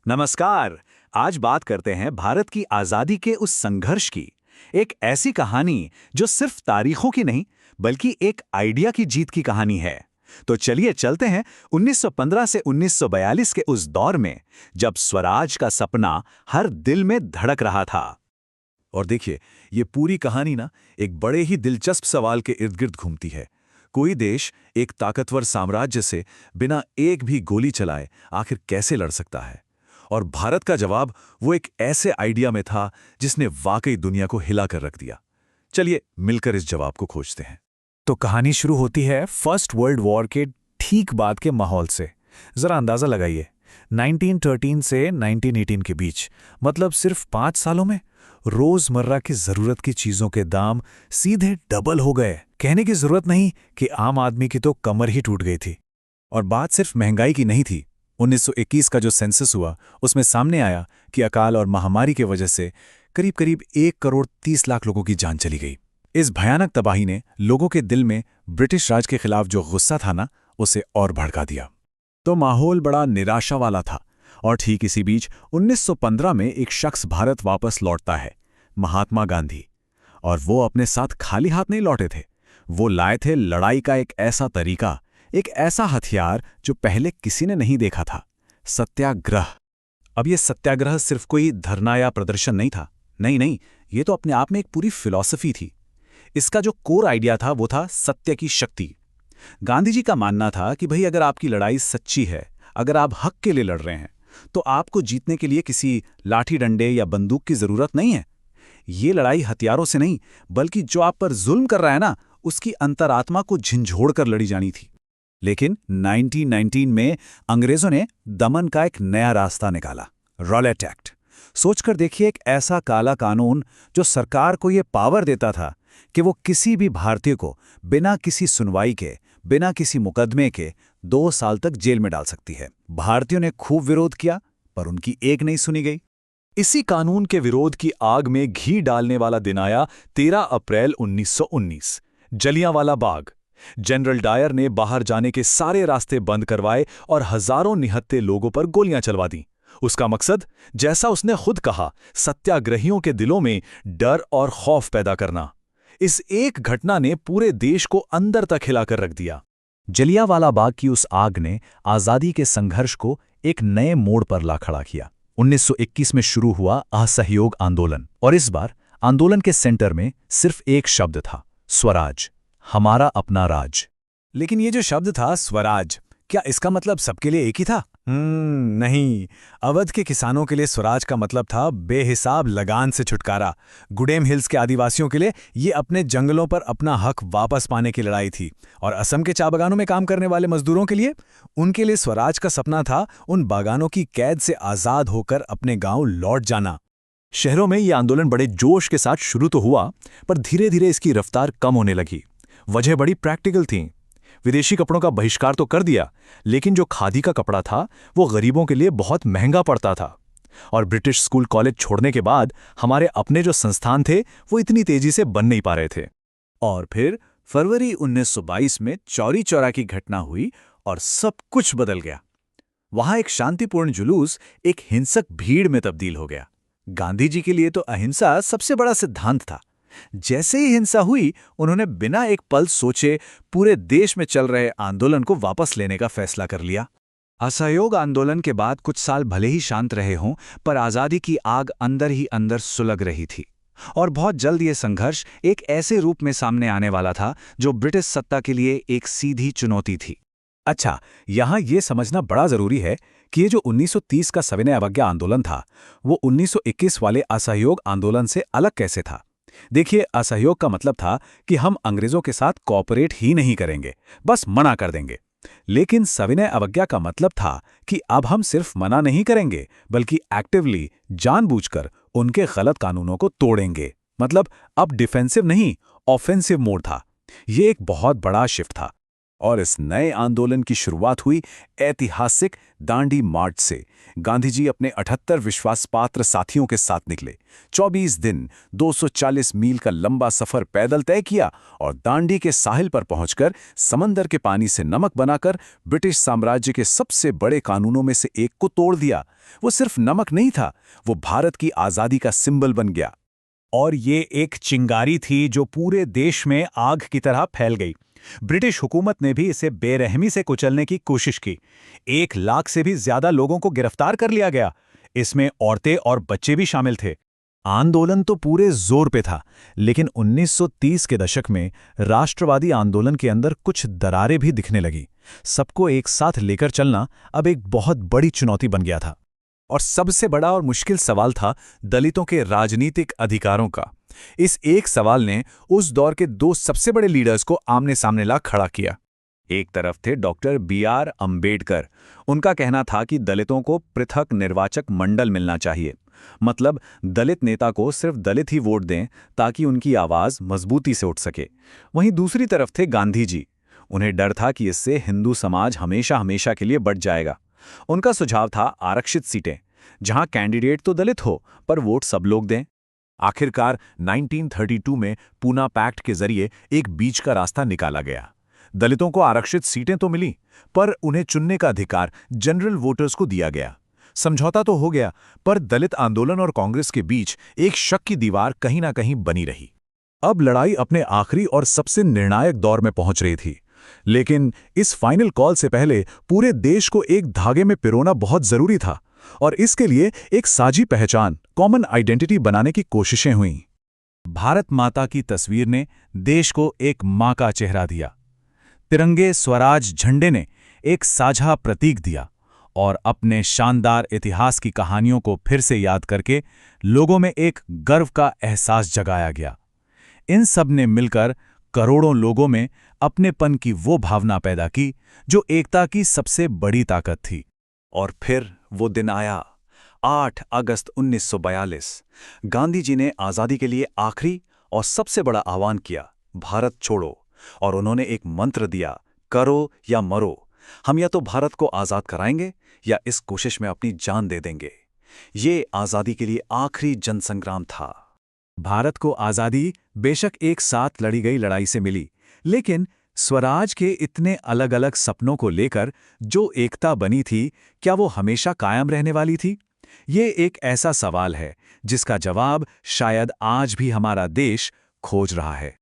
नमस्कार। आज बात करते हैं भारत की आज़ादी के उस संघर्ष की। एक ऐसी कहानी जो सिर्फ तारीखों की नहीं, बल्कि एक आइडिया की जीत की कहानी है। तो चलिए चलते हैं 1915 से 1942 के उस दौर में, जब स्वराज का सपना हर दिल में धड़क रहा था। और देखिए, ये पूरी कहानी ना एक बड़े ही दिलचस्प सवाल के इर्द गिर्द घूमती है। कोई देश एक ताकतवर साम्राज्य से बिना एक भी गोली चलाए आखिर कैसे लड़ सकता है? और भारत का जवाब वो एक ऐसे आइडिया में था जिसने वाकई दुनिया को हिला कर रख दिया। चलिए मिलकर इस जवाब को खोजते हैं। तो कहानी शुरू होती है फर्स्ट वर्ल्ड वॉर के ठीक बाद के माहौल से। जरा अंदाजा लगाइए, 1913 से 1918 के बीच, मतलब सिर्फ 5 सालों में रोजमर्रा की जरूरत की चीजों के दाम सीधे डबल हो गए। कहने की जरूरत नहीं कि आम आदमी की तो कमर ही टूट गई थी। और बात सिर्फ महंगाई की नहीं थी। 1921 का जो सेंसस हुआ, उसमें सामने आया कि अकाल और महामारी की वजह से करीब करीब 1 करोड़ 30 लाख लोगों की जान चली गई। इस भयानक तबाही ने लोगों के दिल में ब्रिटिश राज के खिलाफ जो गुस्सा था ना, उसे और भड़का दिया। तो माहौल बड़ा निराशा वाला था। और ठीक इसी बीच 1915 में एक शख्स भारत वापस लौटता है, महात्मा गांधी। और वो अपने साथ खाली हाथ नहीं लौटे थे। वो लाए थे लड़ाई का एक ऐसा तरीका, एक ऐसा हथियार जो पहले किसी ने नहीं देखा था, सत्याग्रह। अब ये सत्याग्रह सिर्फ कोई धरना या प्रदर्शन नहीं था। नहीं नहीं, ये तो अपने आप में एक पूरी फिलॉसफी थी। इसका जो कोर आइडिया था वो था सत्य की शक्ति। गांधी जी का मानना था कि भाई, अगर आपकी लड़ाई सच्ची है, अगर आप हक के लिए लड़ रहे हैं, तो आपको जीतने के लिए किसी लाठी डंडे या बंदूक की जरूरत नहीं है। ये लड़ाई हथियारों से नहीं, बल्कि जो आप पर जुल्म कर रहा है ना, उसकी अंतरात्मा को झिंझोड़ कर लड़ी जानी थी। लेकिन 1919 में अंग्रेजों ने दमन का एक नया रास्ता निकाला, रॉलेट एक्ट। सोचकर देखिए, एक ऐसा काला कानून जो सरकार को ये पावर देता था कि वो किसी भी भारतीय को बिना किसी सुनवाई के, बिना किसी मुकदमे के 2 साल तक जेल में डाल सकती है। भारतीयों ने खूब विरोध किया, पर उनकी एक नहीं सुनी गई। इसी कानून के विरोध की आग में घी डालने वाला दिन आया 13 अप्रैल 1919, जलियांवाला बाग। जनरल डायर ने बाहर जाने के सारे रास्ते बंद करवाए और हजारों निहत्थे लोगों पर गोलियां चलवा दी। उसका मकसद, जैसा उसने खुद कहा, सत्याग्रहियों के दिलों में डर और खौफ पैदा करना। इस एक घटना ने पूरे देश को अंदर तक हिलाकर रख दिया। जलियांवाला बाग की उस आग ने आजादी के संघर्ष को एक नए मोड़ पर ला खड़ा किया। 1921 में शुरू हुआ असहयोग आंदोलन, और इस बार आंदोलन के सेंटर में सिर्फ एक शब्द था, स्वराज, हमारा अपना राज। लेकिन ये जो शब्द था स्वराज, क्या इसका मतलब सबके लिए एक ही था? नहीं। अवध के किसानों के लिए स्वराज का मतलब था बेहिसाब लगान से छुटकारा। गुडेम हिल्स के आदिवासियों के लिए ये अपने जंगलों पर अपना हक वापस पाने की लड़ाई थी। और असम के चा बागानों में काम करने वाले मजदूरों के लिए, उनके लिए स्वराज का सपना था उन बागानों की कैद से आजाद होकर अपने गांव लौट जाना। शहरों में ये आंदोलन बड़े जोश के साथ शुरू तो हुआ, पर धीरे धीरे इसकी रफ्तार कम होने लगी। वजह बड़ी प्रैक्टिकल थी। विदेशी कपड़ों का बहिष्कार तो कर दिया, लेकिन जो खादी का कपड़ा था वो गरीबों के लिए बहुत महंगा पड़ता था। और ब्रिटिश स्कूल कॉलेज छोड़ने के बाद हमारे अपने जो संस्थान थे वो इतनी तेजी से बन नहीं पा रहे थे। और फिर फरवरी 1922 में चौरी चौरा की घटना हुई और सब कुछ बदल गया। वहां एक शांतिपूर्ण जुलूस एक हिंसक भीड़ में तब्दील हो गया। गांधी जी के लिए तो अहिंसा सबसे बड़ा सिद्धांत था। जैसे ही हिंसा हुई, उन्होंने बिना एक पल सोचे पूरे देश में चल रहे आंदोलन को वापस लेने का फैसला कर लिया। असहयोग आंदोलन के बाद कुछ साल भले ही शांत रहे हों, पर आजादी की आग अंदर ही अंदर सुलग रही थी। और बहुत जल्द ये संघर्ष एक ऐसे रूप में सामने आने वाला था जो ब्रिटिश सत्ता के लिए एक सीधी चुनौती थी। अच्छा, यहां यह समझना बड़ा जरूरी है कि ये जो 1930 का सविनय अवज्ञा आंदोलन था, वो 1921 वाले असहयोग आंदोलन से अलग कैसे था। देखिए, असहयोग का मतलब था कि हम अंग्रेजों के साथ कॉपरेट ही नहीं करेंगे, बस मना कर देंगे। लेकिन सविनय अवज्ञा का मतलब था कि अब हम सिर्फ मना नहीं करेंगे, बल्कि एक्टिवली, जानबूझकर उनके गलत कानूनों को तोड़ेंगे। मतलब अब डिफेंसिव नहीं, ऑफेंसिव मोड था। ये एक बहुत बड़ा शिफ्ट था। और इस नए आंदोलन की शुरुआत हुई ऐतिहासिक दांडी मार्च से। गांधी जी अपने 78 विश्वासपात्र साथियों के साथ निकले। 24 दिन 240 मील का लंबा सफर पैदल तय किया और दांडी के साहिल पर पहुंचकर समंदर के पानी से नमक बनाकर ब्रिटिश साम्राज्य के सबसे बड़े कानूनों में से एक को तोड़ दिया। वो सिर्फ नमक नहीं था, वो भारत की आज़ादी का सिंबल बन गया। और ये एक चिंगारी थी जो पूरे देश में आग की तरह फैल गई। ब्रिटिश हुकूमत ने भी इसे बेरहमी से कुचलने की कोशिश की। 1 लाख से भी ज्यादा लोगों को गिरफ्तार कर लिया गया। इसमें औरतें और बच्चे भी शामिल थे। आंदोलन तो पूरे जोर पे था, लेकिन 1930 के दशक में राष्ट्रवादी आंदोलन के अंदर कुछ दरारें भी दिखने लगी। सबको एक साथ लेकर चलना अब एक बहुत बड़ी चुनौती बन गया था। और सबसे बड़ा और मुश्किल सवाल था दलितों के राजनीतिक अधिकारों का। इस एक सवाल ने उस दौर के 2 सबसे बड़े लीडर्स को आमने सामने ला खड़ा किया। एक तरफ थे डॉक्टर BR अंबेडकर। उनका कहना था कि दलितों को पृथक निर्वाचक मंडल मिलना चाहिए, मतलब दलित नेता को सिर्फ दलित ही वोट दें ताकि उनकी आवाज मजबूती से उठ सके। वहीं दूसरी तरफ थे गांधी जी। उन्हें डर था कि इससे हिंदू समाज हमेशा हमेशा के लिए बढ़ जाएगा। उनका सुझाव था आरक्षित सीटें, जहां कैंडिडेट तो दलित हो पर वोट सब लोग दें। आखिरकार 1932 में पूना पैक्ट के जरिए एक बीच का रास्ता निकाला गया। दलितों को आरक्षित सीटें तो मिली, पर उन्हें चुनने का अधिकार जनरल वोटर्स को दिया गया। समझौता तो हो गया, पर दलित आंदोलन और कांग्रेस के बीच एक शक की दीवार कहीं ना कहीं बनी रही। अब लड़ाई अपने आखिरी और सबसे निर्णायक दौर में पहुंच रही थी, लेकिन इस फाइनल कॉल से पहले पूरे देश को एक धागे में पिरोना बहुत जरूरी था, और इसके लिए एक साझी पहचान, कॉमन आइडेंटिटी बनाने की कोशिशें हुईं। भारत माता की तस्वीर ने देश को एक मां का चेहरा दिया। तिरंगे स्वराज झंडे ने एक साझा प्रतीक दिया, और अपने शानदार इतिहास की कहानियों को फिर से याद करके लोगों में एक गर्व का एहसास जगाया गया। इन सब ने मिलकर करोड़ों लोगों में अपनेपन की वो भावना पैदा की जो एकता की सबसे बड़ी ताकत थी। और फिर वो दिन आया, 8 अगस्त 1942। गांधी जी ने आज़ादी के लिए आखिरी और सबसे बड़ा आह्वान किया, भारत छोड़ो। और उन्होंने एक मंत्र दिया, करो या मरो। हम या तो भारत को आज़ाद कराएंगे या इस कोशिश में अपनी जान दे देंगे। ये आज़ादी के लिए आखिरी जनसंग्राम था। भारत को आज़ादी बेशक एक साथ लड़ी गई लड़ाई से मिली, लेकिन स्वराज के इतने अलग अलग सपनों को लेकर जो एकता बनी थी, क्या वो हमेशा कायम रहने वाली थी? ये एक ऐसा सवाल है जिसका जवाब शायद आज भी हमारा देश खोज रहा है।